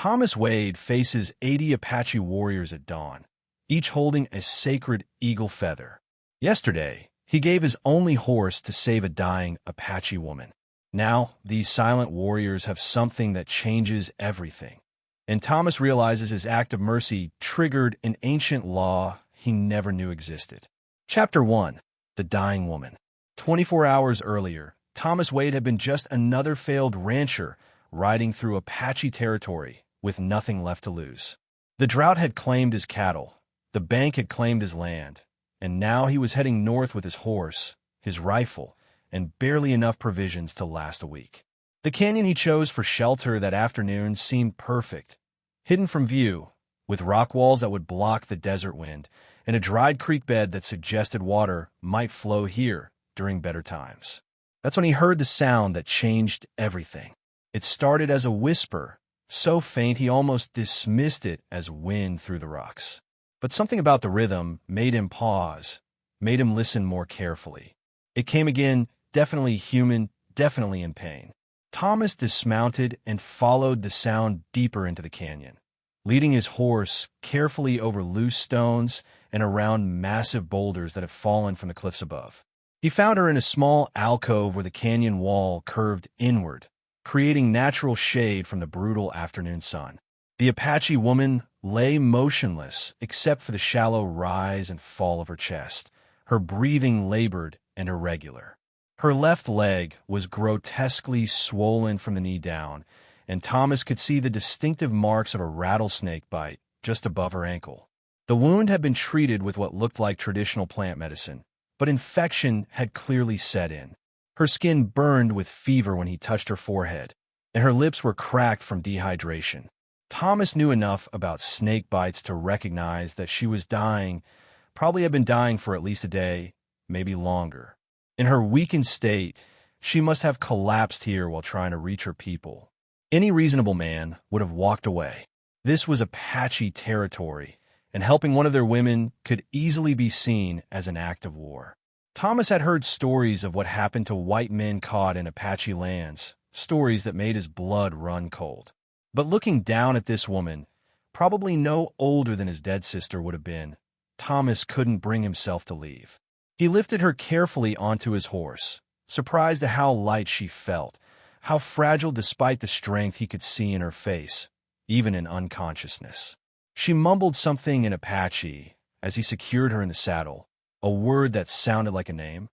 Thomas Wade faces 80 Apache warriors at dawn, each holding a sacred eagle feather. Yesterday, he gave his only horse to save a dying Apache woman. Now, these silent warriors have something that changes everything. And Thomas realizes his act of mercy triggered an ancient law he never knew existed. Chapter 1. The Dying Woman. 24 hours earlier, Thomas Wade had been just another failed rancher riding through Apache territory with nothing left to lose. The drought had claimed his cattle, the bank had claimed his land, and now he was heading north with his horse, his rifle, and barely enough provisions to last a week. The canyon he chose for shelter that afternoon seemed perfect, hidden from view, with rock walls that would block the desert wind, and a dried creek bed that suggested water might flow here during better times. That's when he heard the sound that changed everything. It started as a whisper, so faint he almost dismissed it as wind through the rocks. But something about the rhythm made him pause, made him listen more carefully. It came again, definitely human, definitely in pain. Thomas dismounted and followed the sound deeper into the canyon, leading his horse carefully over loose stones and around massive boulders that had fallen from the cliffs above. He found her in a small alcove where the canyon wall curved inward, creating natural shade from the brutal afternoon sun. The Apache woman lay motionless except for the shallow rise and fall of her chest, her breathing labored and irregular. Her left leg was grotesquely swollen from the knee down, and Thomas could see the distinctive marks of a rattlesnake bite just above her ankle. The wound had been treated with what looked like traditional plant medicine, but infection had clearly set in. Her skin burned with fever when he touched her forehead, and her lips were cracked from dehydration. Thomas knew enough about snake bites to recognize that she was dying, probably had been dying for at least a day, maybe longer. In her weakened state, she must have collapsed here while trying to reach her people. Any reasonable man would have walked away. This was Apache territory, and helping one of their women could easily be seen as an act of war. Thomas had heard stories of what happened to white men caught in Apache lands, stories that made his blood run cold. But looking down at this woman, probably no older than his dead sister would have been, Thomas couldn't bring himself to leave. He lifted her carefully onto his horse, surprised at how light she felt, how fragile despite the strength he could see in her face, even in unconsciousness. She mumbled something in Apache as he secured her in the saddle, a word that sounded like a name.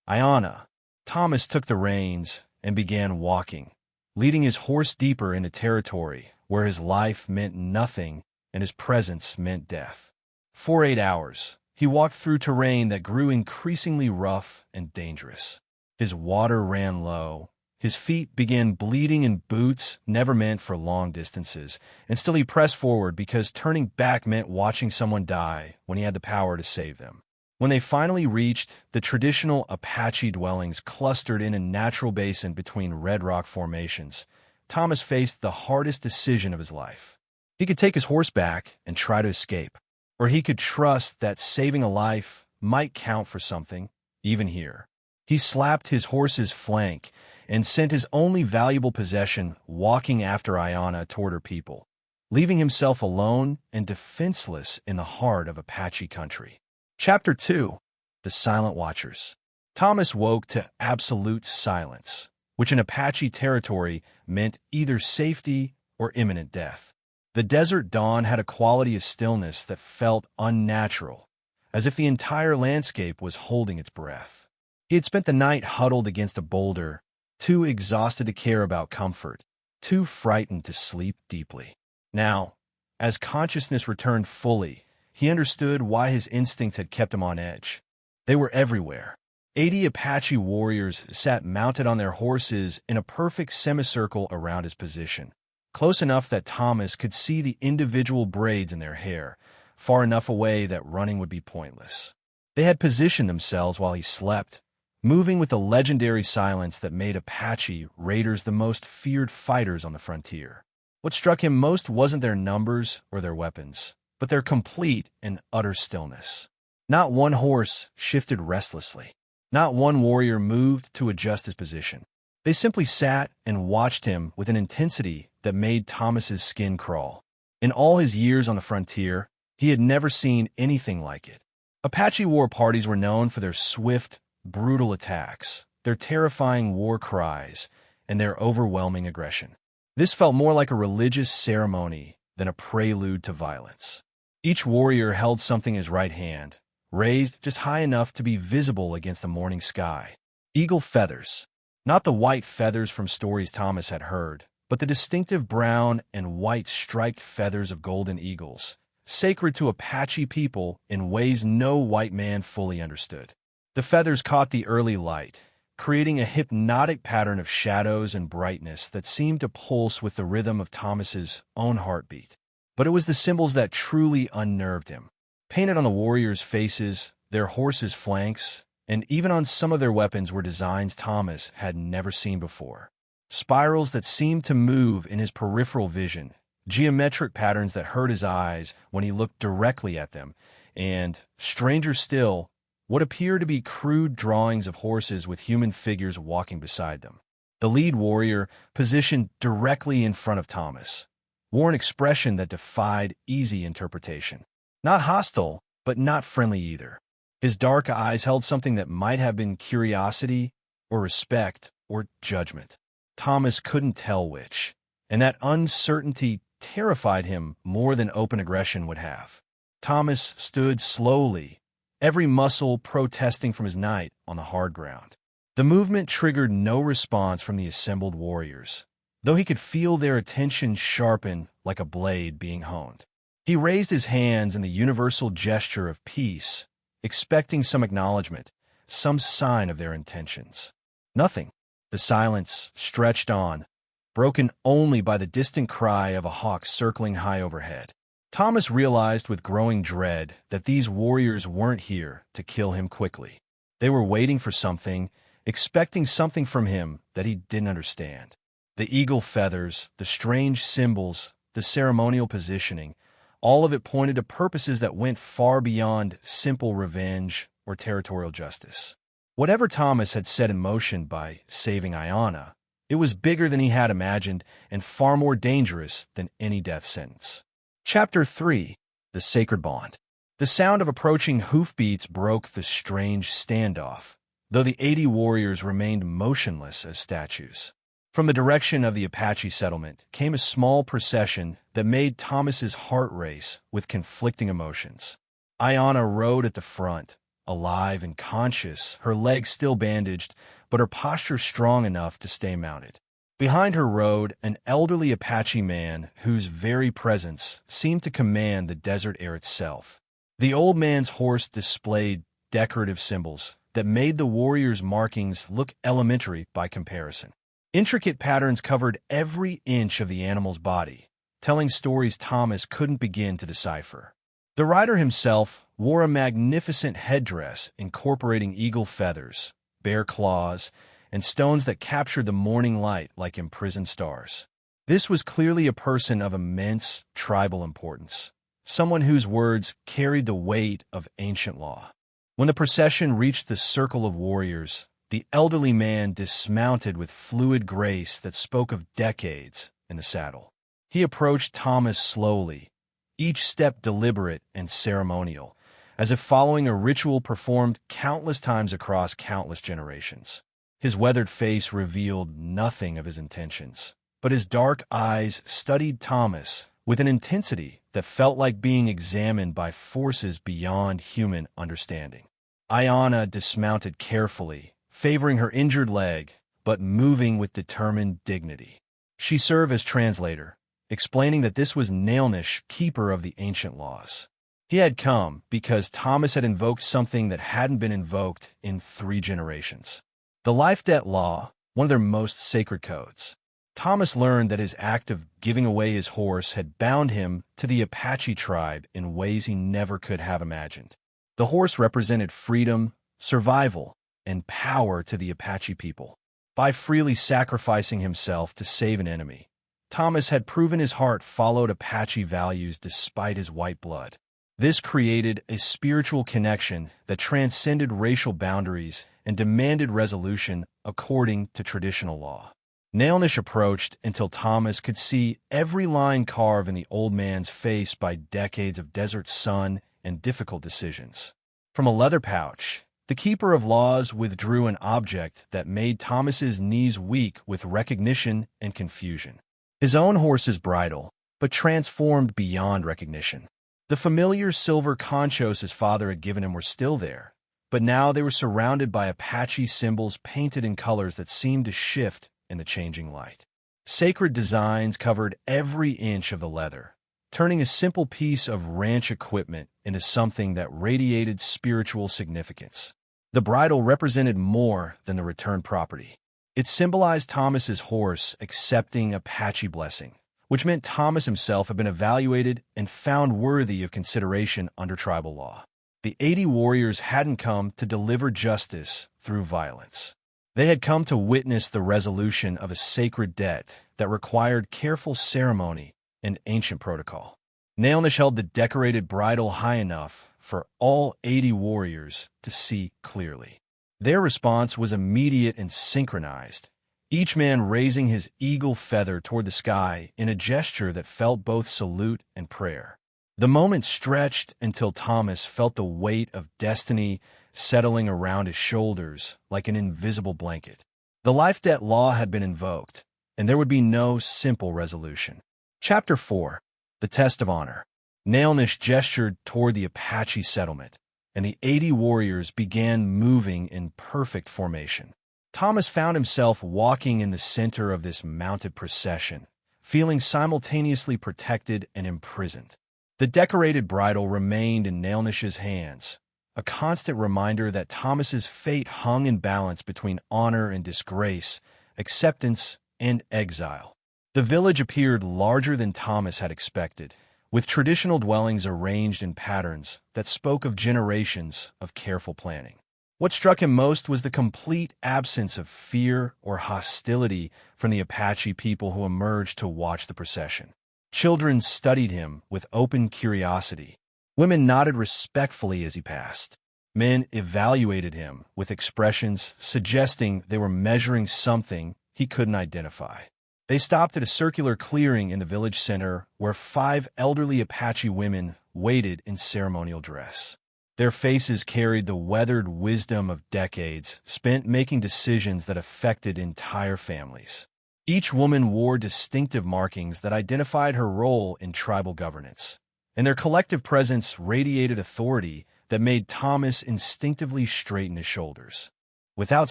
Ayana. Thomas took the reins and began walking, leading his horse deeper into territory where his life meant nothing and his presence meant death. For 8 hours, he walked through terrain that grew increasingly rough and dangerous. His water ran low. His feet began bleeding in boots never meant for long distances, and still he pressed forward because turning back meant watching someone die when he had the power to save them. When they finally reached the traditional Apache dwellings clustered in a natural basin between red rock formations, Thomas faced the hardest decision of his life. He could take his horse back and try to escape, or he could trust that saving a life might count for something, even here. He slapped his horse's flank and sent his only valuable possession walking after Ayana toward her people, leaving himself alone and defenseless in the heart of Apache country. Chapter 2. The Silent Watchers. Thomas woke to absolute silence, which in Apache territory meant either safety or imminent death. The desert dawn had a quality of stillness that felt unnatural, as if the entire landscape was holding its breath. He had spent the night huddled against a boulder, too exhausted to care about comfort, too frightened to sleep deeply. Now, as consciousness returned fully, he understood why his instincts had kept him on edge. They were everywhere. 80 Apache warriors sat mounted on their horses in a perfect semicircle around his position, close enough that Thomas could see the individual braids in their hair, far enough away that running would be pointless. They had positioned themselves while he slept, moving with the legendary silence that made Apache raiders the most feared fighters on the frontier. What struck him most wasn't their numbers or their weapons, but their complete and utter stillness. Not one horse shifted restlessly. Not one warrior moved to adjust his position. They simply sat and watched him with an intensity that made Thomas's skin crawl. In all his years on the frontier, he had never seen anything like it. Apache war parties were known for their swift, brutal attacks, their terrifying war cries, and their overwhelming aggression. This felt more like a religious ceremony than a prelude to violence. Each warrior held something in his right hand, raised just high enough to be visible against the morning sky. Eagle feathers. Not the white feathers from stories Thomas had heard, but the distinctive brown and white striped feathers of golden eagles, sacred to Apache people in ways no white man fully understood. The feathers caught the early light, creating a hypnotic pattern of shadows and brightness that seemed to pulse with the rhythm of Thomas's own heartbeat. But it was the symbols that truly unnerved him. Painted on the warriors' faces, their horses' flanks, and even on some of their weapons were designs Thomas had never seen before. Spirals that seemed to move in his peripheral vision, geometric patterns that hurt his eyes when he looked directly at them, and, stranger still, what appeared to be crude drawings of horses with human figures walking beside them. The lead warrior, positioned directly in front of Thomas, wore an expression that defied easy interpretation. Not hostile, but not friendly either. His dark eyes held something that might have been curiosity, or respect, or judgment. Thomas couldn't tell which, and that uncertainty terrified him more than open aggression would have. Thomas stood slowly, every muscle protesting from his night on the hard ground. The movement triggered no response from the assembled warriors, though he could feel their attention sharpen like a blade being honed. He raised his hands in the universal gesture of peace, expecting some acknowledgement, some sign of their intentions. Nothing. The silence stretched on, broken only by the distant cry of a hawk circling high overhead. Thomas realized with growing dread that these warriors weren't here to kill him quickly. They were waiting for something, expecting something from him that he didn't understand. The eagle feathers, the strange symbols, the ceremonial positioning, all of it pointed to purposes that went far beyond simple revenge or territorial justice. Whatever Thomas had set in motion by saving Ayanna, it was bigger than he had imagined and far more dangerous than any death sentence. Chapter 3. The Sacred Bond. The sound of approaching hoofbeats broke the strange standoff, though the 80 warriors remained motionless as statues. From the direction of the Apache settlement came a small procession that made Thomas's heart race with conflicting emotions. Ayanna rode at the front, alive and conscious, her legs still bandaged, but her posture strong enough to stay mounted. Behind her rode an elderly Apache man whose very presence seemed to command the desert air itself. The old man's horse displayed decorative symbols that made the warriors' markings look elementary by comparison. Intricate patterns covered every inch of the animal's body, telling stories Thomas couldn't begin to decipher. The rider himself wore a magnificent headdress incorporating eagle feathers, bear claws, and stones that captured the morning light like imprisoned stars. This was clearly a person of immense tribal importance, someone whose words carried the weight of ancient law. When the procession reached the circle of warriors, the elderly man dismounted with fluid grace that spoke of decades in the saddle. He approached Thomas slowly, each step deliberate and ceremonial, as if following a ritual performed countless times across countless generations. His weathered face revealed nothing of his intentions, but his dark eyes studied Thomas with an intensity that felt like being examined by forces beyond human understanding. Ayanna dismounted carefully, favoring her injured leg, but moving with determined dignity. She served as translator, explaining that this was Nailnish, keeper of the ancient laws. He had come because Thomas had invoked something that hadn't been invoked in 3 generations. The life debt law, one of their most sacred codes. Thomas learned that his act of giving away his horse had bound him to the Apache tribe in ways he never could have imagined. The horse represented freedom, survival, and power to the Apache people. By freely sacrificing himself to save an enemy, Thomas had proven his heart followed Apache values despite his white blood. This created a spiritual connection that transcended racial boundaries and demanded resolution according to traditional law. Nailnish approached until Thomas could see every line carved in the old man's face by decades of desert sun and difficult decisions. From a leather pouch, the keeper of laws withdrew an object that made Thomas's knees weak with recognition and confusion. His own horse's bridle, but transformed beyond recognition. The familiar silver conchos his father had given him were still there, but now they were surrounded by Apache symbols painted in colors that seemed to shift in the changing light. Sacred designs covered every inch of the leather, turning a simple piece of ranch equipment into something that radiated spiritual significance. The bridle represented more than the returned property. It symbolized Thomas's horse accepting Apache blessing, which meant Thomas himself had been evaluated and found worthy of consideration under tribal law. The 80 warriors hadn't come to deliver justice through violence. They had come to witness the resolution of a sacred debt that required careful ceremony and ancient protocol. Nailnish held the decorated bridle high enough for all 80 warriors to see clearly. Their response was immediate and synchronized, each man raising his eagle feather toward the sky in a gesture that felt both salute and prayer. The moment stretched until Thomas felt the weight of destiny settling around his shoulders like an invisible blanket. The life debt law had been invoked, and there would be no simple resolution. Chapter 4. The Test of Honor. Nailnish gestured toward the Apache settlement, and the 80 warriors began moving in perfect formation. Thomas found himself walking in the center of this mounted procession, feeling simultaneously protected and imprisoned. The decorated bridle remained in Nailnish's hands, a constant reminder that Thomas's fate hung in balance between honor and disgrace, acceptance and exile. The village appeared larger than Thomas had expected, with traditional dwellings arranged in patterns that spoke of generations of careful planning. What struck him most was the complete absence of fear or hostility from the Apache people who emerged to watch the procession. Children studied him with open curiosity. Women nodded respectfully as he passed. Men evaluated him with expressions suggesting they were measuring something he couldn't identify. They stopped at a circular clearing in the village center where 5 elderly Apache women waited in ceremonial dress. Their faces carried the weathered wisdom of decades spent making decisions that affected entire families. Each woman wore distinctive markings that identified her role in tribal governance, and their collective presence radiated authority that made Thomas instinctively straighten his shoulders. Without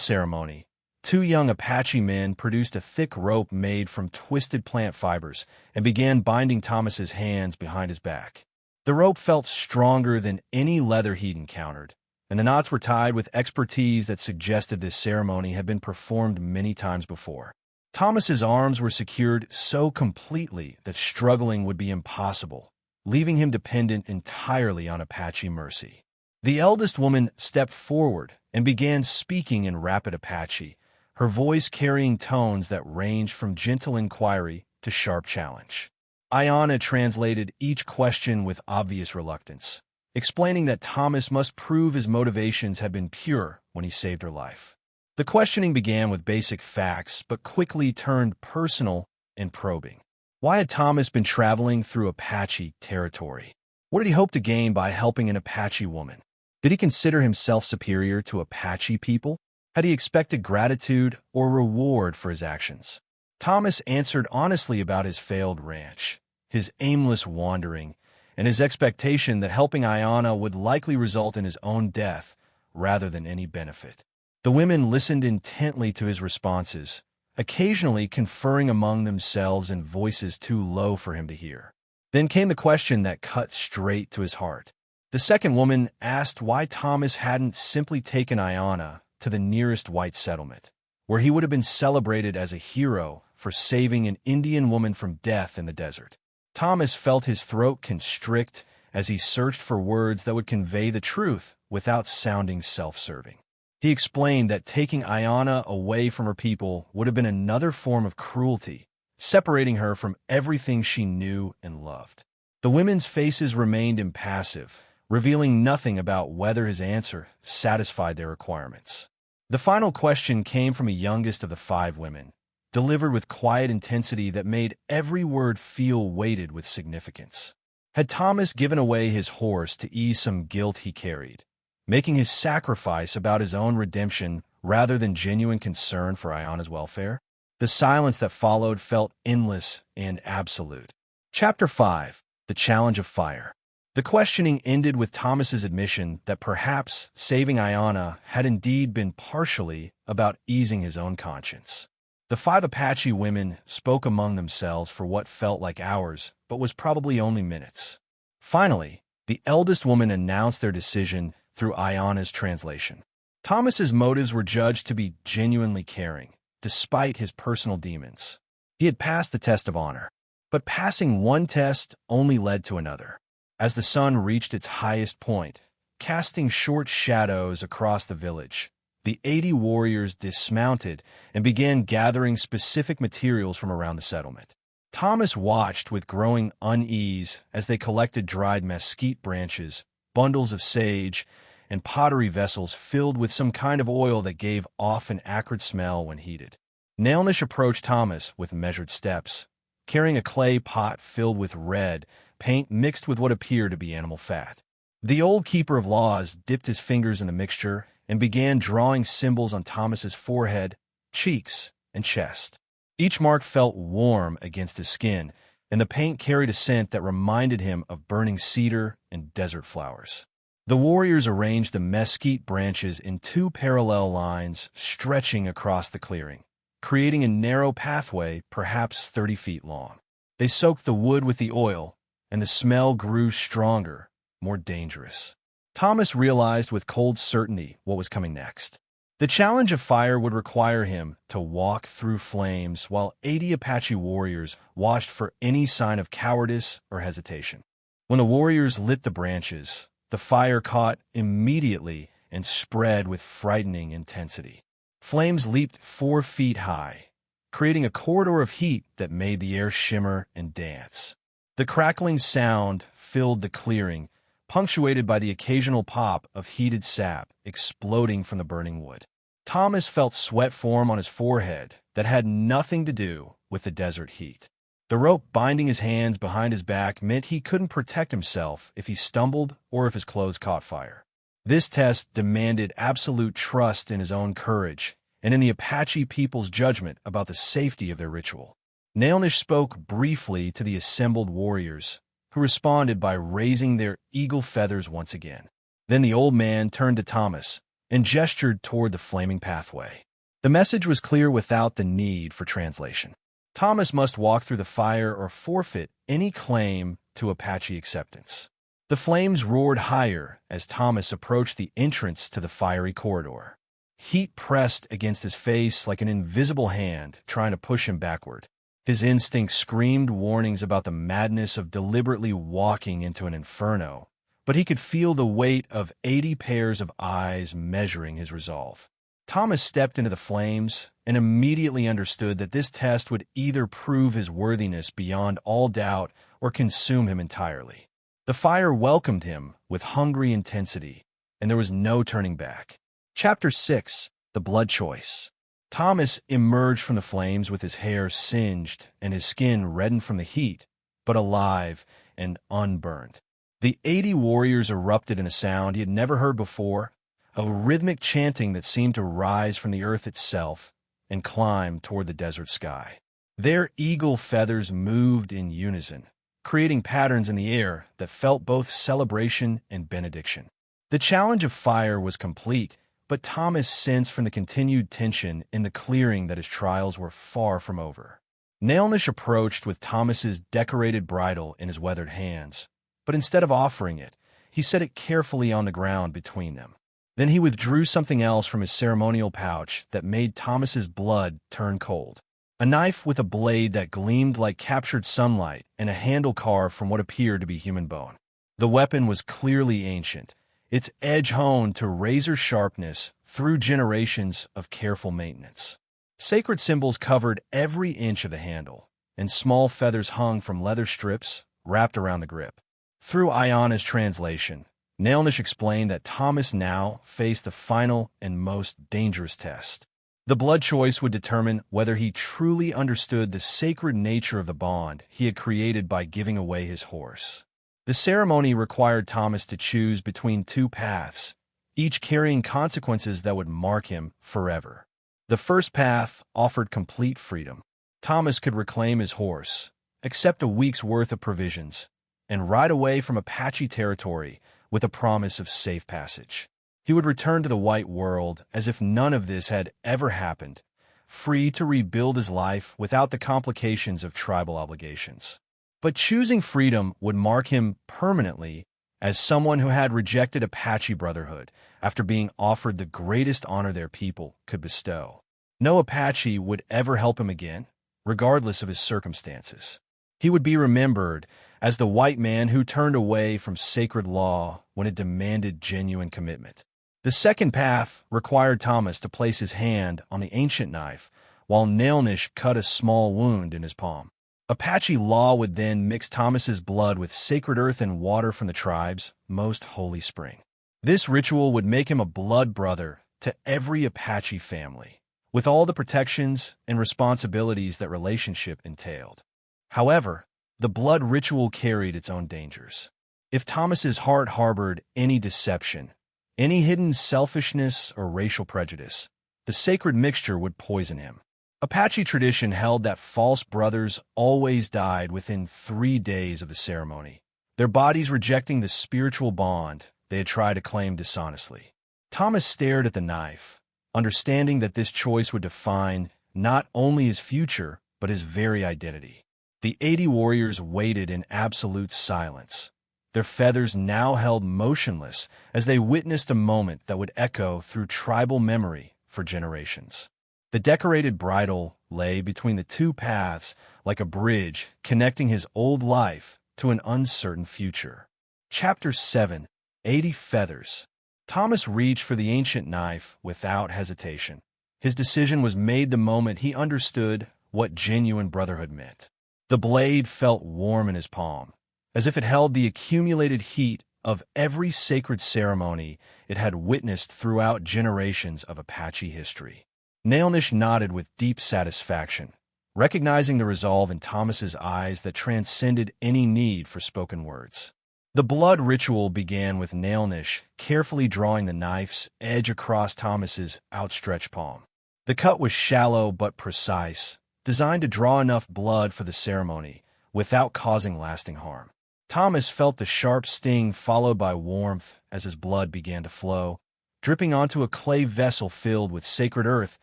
ceremony, 2 young Apache men produced a thick rope made from twisted plant fibers and began binding Thomas's hands behind his back. The rope felt stronger than any leather he'd encountered, and the knots were tied with expertise that suggested this ceremony had been performed many times before. Thomas's arms were secured so completely that struggling would be impossible, leaving him dependent entirely on Apache mercy. The eldest woman stepped forward and began speaking in rapid Apache, her voice carrying tones that ranged from gentle inquiry to sharp challenge. Ayana translated each question with obvious reluctance, explaining that Thomas must prove his motivations had been pure when he saved her life. The questioning began with basic facts, but quickly turned personal and probing. Why had Thomas been traveling through Apache territory? What did he hope to gain by helping an Apache woman? Did he consider himself superior to Apache people? Had he expected gratitude or reward for his actions? Thomas answered honestly about his failed ranch, his aimless wandering, and his expectation that helping Ayana would likely result in his own death rather than any benefit. The women listened intently to his responses, occasionally conferring among themselves in voices too low for him to hear. Then came the question that cut straight to his heart. The second woman asked why Thomas hadn't simply taken Ayana to the nearest white settlement, where he would have been celebrated as a hero for saving an Indian woman from death in the desert. Thomas felt his throat constrict as he searched for words that would convey the truth without sounding self-serving. He explained that taking Ayana away from her people would have been another form of cruelty, separating her from everything she knew and loved. The women's faces remained impassive, revealing nothing about whether his answer satisfied their requirements. The final question came from a youngest of the 5 women, delivered with quiet intensity that made every word feel weighted with significance. Had Thomas given away his horse to ease some guilt he carried, making his sacrifice about his own redemption rather than genuine concern for Ayana's welfare? The silence that followed felt endless and absolute. Chapter 5. The Challenge of Fire. The questioning ended with Thomas's admission that perhaps saving Ayana had indeed been partially about easing his own conscience. The 5 Apache women spoke among themselves for what felt like hours, but was probably only minutes. Finally, the eldest woman announced their decision through Ayana's translation. Thomas's motives were judged to be genuinely caring, despite his personal demons. He had passed the test of honor, but passing one test only led to another. As the sun reached its highest point, casting short shadows across the village, the 80 warriors dismounted and began gathering specific materials from around the settlement. Thomas watched with growing unease as they collected dried mesquite branches, bundles of sage, and pottery vessels filled with some kind of oil that gave off an acrid smell when heated. Nailnish approached Thomas with measured steps, carrying a clay pot filled with red paint mixed with what appeared to be animal fat. The old keeper of laws dipped his fingers in the mixture and began drawing symbols on Thomas's forehead, cheeks, and chest. Each mark felt warm against his skin, and the paint carried a scent that reminded him of burning cedar and desert flowers. The warriors arranged the mesquite branches in 2 parallel lines stretching across the clearing, creating a narrow pathway perhaps 30 feet long. They soaked the wood with the oil, and the smell grew stronger, more dangerous. Thomas realized with cold certainty what was coming next. The challenge of fire would require him to walk through flames while 80 Apache warriors watched for any sign of cowardice or hesitation. When the warriors lit the branches, the fire caught immediately and spread with frightening intensity. Flames leaped 4 feet high, creating a corridor of heat that made the air shimmer and dance. The crackling sound filled the clearing, punctuated by the occasional pop of heated sap exploding from the burning wood. Thomas felt sweat form on his forehead that had nothing to do with the desert heat. The rope binding his hands behind his back meant he couldn't protect himself if he stumbled or if his clothes caught fire. This test demanded absolute trust in his own courage and in the Apache people's judgment about the safety of their ritual. Nailnish spoke briefly to the assembled warriors, who responded by raising their eagle feathers once again. Then the old man turned to Thomas and gestured toward the flaming pathway. The message was clear without the need for translation. Thomas must walk through the fire or forfeit any claim to Apache acceptance. The flames roared higher as Thomas approached the entrance to the fiery corridor. Heat pressed against his face like an invisible hand trying to push him backward. His instincts screamed warnings about the madness of deliberately walking into an inferno, but he could feel the weight of 80 pairs of eyes measuring his resolve. Thomas stepped into the flames and immediately understood that this test would either prove his worthiness beyond all doubt or consume him entirely. The fire welcomed him with hungry intensity, and there was no turning back. Chapter 6. The Blood Choice. Thomas emerged from the flames with his hair singed and his skin reddened from the heat, but alive and unburned. The 80 warriors erupted in a sound he had never heard before, a rhythmic chanting that seemed to rise from the earth itself and climb toward the desert sky. Their eagle feathers moved in unison, creating patterns in the air that felt both celebration and benediction. The challenge of fire was complete, but Thomas sensed from the continued tension in the clearing that his trials were far from over. Nailnish approached with Thomas's decorated bridle in his weathered hands, but instead of offering it, he set it carefully on the ground between them. Then he withdrew something else from his ceremonial pouch that made Thomas's blood turn cold. A knife with a blade that gleamed like captured sunlight and a handle carved from what appeared to be human bone. The weapon was clearly ancient, its edge honed to razor sharpness through generations of careful maintenance. Sacred symbols covered every inch of the handle, and small feathers hung from leather strips wrapped around the grip. Through Ayana's translation, Nailnish explained that Thomas now faced the final and most dangerous test. The blood choice would determine whether he truly understood the sacred nature of the bond he had created by giving away his horse. The ceremony required Thomas to choose between two paths, each carrying consequences that would mark him forever. The first path offered complete freedom. Thomas could reclaim his horse, accept a week's worth of provisions, and ride away from Apache territory with a promise of safe passage. He would return to the white world as if none of this had ever happened, free to rebuild his life without the complications of tribal obligations. But choosing freedom would mark him permanently as someone who had rejected Apache brotherhood after being offered the greatest honor their people could bestow. No Apache would ever help him again, regardless of his circumstances. He would be remembered as the white man who turned away from sacred law when it demanded genuine commitment. The second path required Thomas to place his hand on the ancient knife while Nailnish cut a small wound in his palm. Apache law would then mix Thomas's blood with sacred earth and water from the tribe's most holy spring. This ritual would make him a blood brother to every Apache family, with all the protections and responsibilities that relationship entailed. However, the blood ritual carried its own dangers. If Thomas's heart harbored any deception, any hidden selfishness or racial prejudice, the sacred mixture would poison him. Apache tradition held that false brothers always died within 3 days of the ceremony, their bodies rejecting the spiritual bond they had tried to claim dishonestly. Thomas stared at the knife, understanding that this choice would define not only his future, but his very identity. The 80 warriors waited in absolute silence, their feathers now held motionless as they witnessed a moment that would echo through tribal memory for generations. The decorated bridle lay between the two paths like a bridge connecting his old life to an uncertain future. Chapter 7: 80 Feathers. Thomas reached for the ancient knife without hesitation. His decision was made the moment he understood what genuine brotherhood meant. The blade felt warm in his palm, as if it held the accumulated heat of every sacred ceremony it had witnessed throughout generations of Apache history. Nailnish nodded with deep satisfaction, recognizing the resolve in Thomas's eyes that transcended any need for spoken words. The blood ritual began with Nailnish carefully drawing the knife's edge across Thomas's outstretched palm. The cut was shallow but precise, designed to draw enough blood for the ceremony without causing lasting harm. Thomas felt the sharp sting followed by warmth as his blood began to flow, dripping onto a clay vessel filled with sacred earth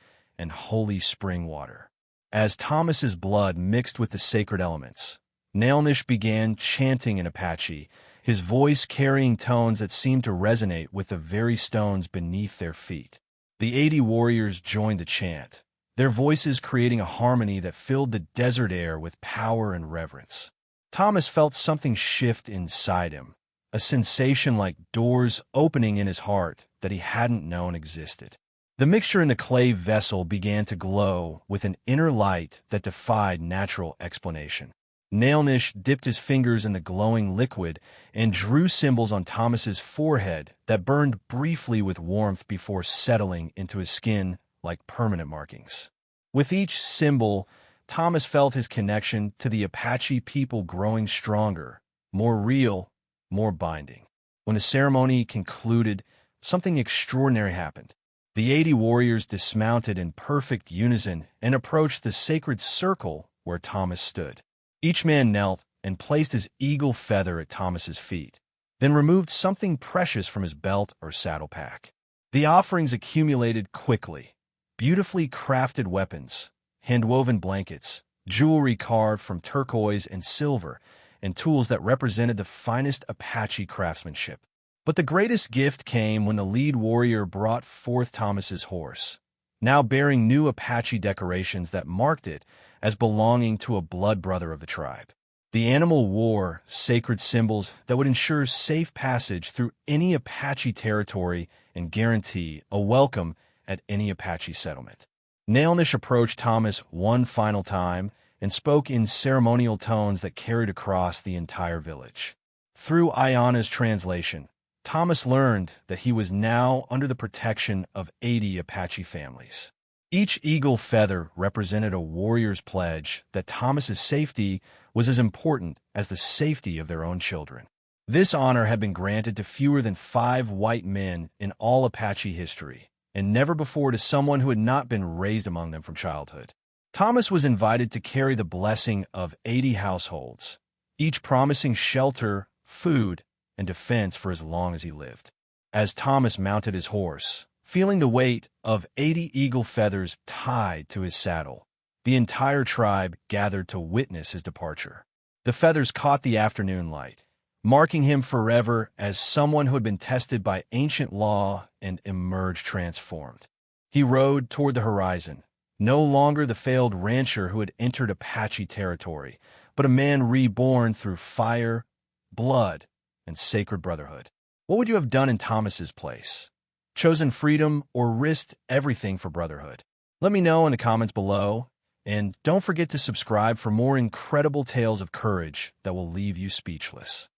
and holy spring water. As Thomas's blood mixed with the sacred elements, Nailnish began chanting in Apache, his voice carrying tones that seemed to resonate with the very stones beneath their feet. The 80 warriors joined the chant, their voices creating a harmony that filled the desert air with power and reverence. Thomas felt something shift inside him, a sensation like doors opening in his heart that he hadn't known existed. The mixture in the clay vessel began to glow with an inner light that defied natural explanation. Nailnish dipped his fingers in the glowing liquid and drew symbols on Thomas's forehead that burned briefly with warmth before settling into his skin like permanent markings. With each symbol, Thomas felt his connection to the Apache people growing stronger, more real, more binding. When the ceremony concluded, something extraordinary happened. The 80 warriors dismounted in perfect unison and approached the sacred circle where Thomas stood. Each man knelt and placed his eagle feather at Thomas's feet, then removed something precious from his belt or saddle pack. The offerings accumulated quickly: beautifully crafted weapons, hand-woven blankets, jewelry carved from turquoise and silver, and tools that represented the finest Apache craftsmanship. But the greatest gift came when the lead warrior brought forth Thomas's horse, now bearing new Apache decorations that marked it as belonging to a blood brother of the tribe. The animal wore sacred symbols that would ensure safe passage through any Apache territory and guarantee a welcome at any Apache settlement. Nailnish approached Thomas one final time, and spoke in ceremonial tones that carried across the entire village. Through Ayana's translation, Thomas learned that he was now under the protection of 80 Apache families. Each eagle feather represented a warrior's pledge that Thomas's safety was as important as the safety of their own children. This honor had been granted to fewer than 5 white men in all Apache history, and never before to someone who had not been raised among them from childhood. Thomas was invited to carry the blessing of 80 households, each promising shelter, food, and defense for as long as he lived. As Thomas mounted his horse, feeling the weight of 80 eagle feathers tied to his saddle, the entire tribe gathered to witness his departure. The feathers caught the afternoon light, marking him forever as someone who had been tested by ancient law and emerged transformed. He rode toward the horizon, no longer the failed rancher who had entered Apache territory, but a man reborn through fire, blood, and sacred brotherhood. What would you have done in Thomas's place? Chosen freedom or risked everything for brotherhood? Let me know in the comments below, and don't forget to subscribe for more incredible tales of courage that will leave you speechless.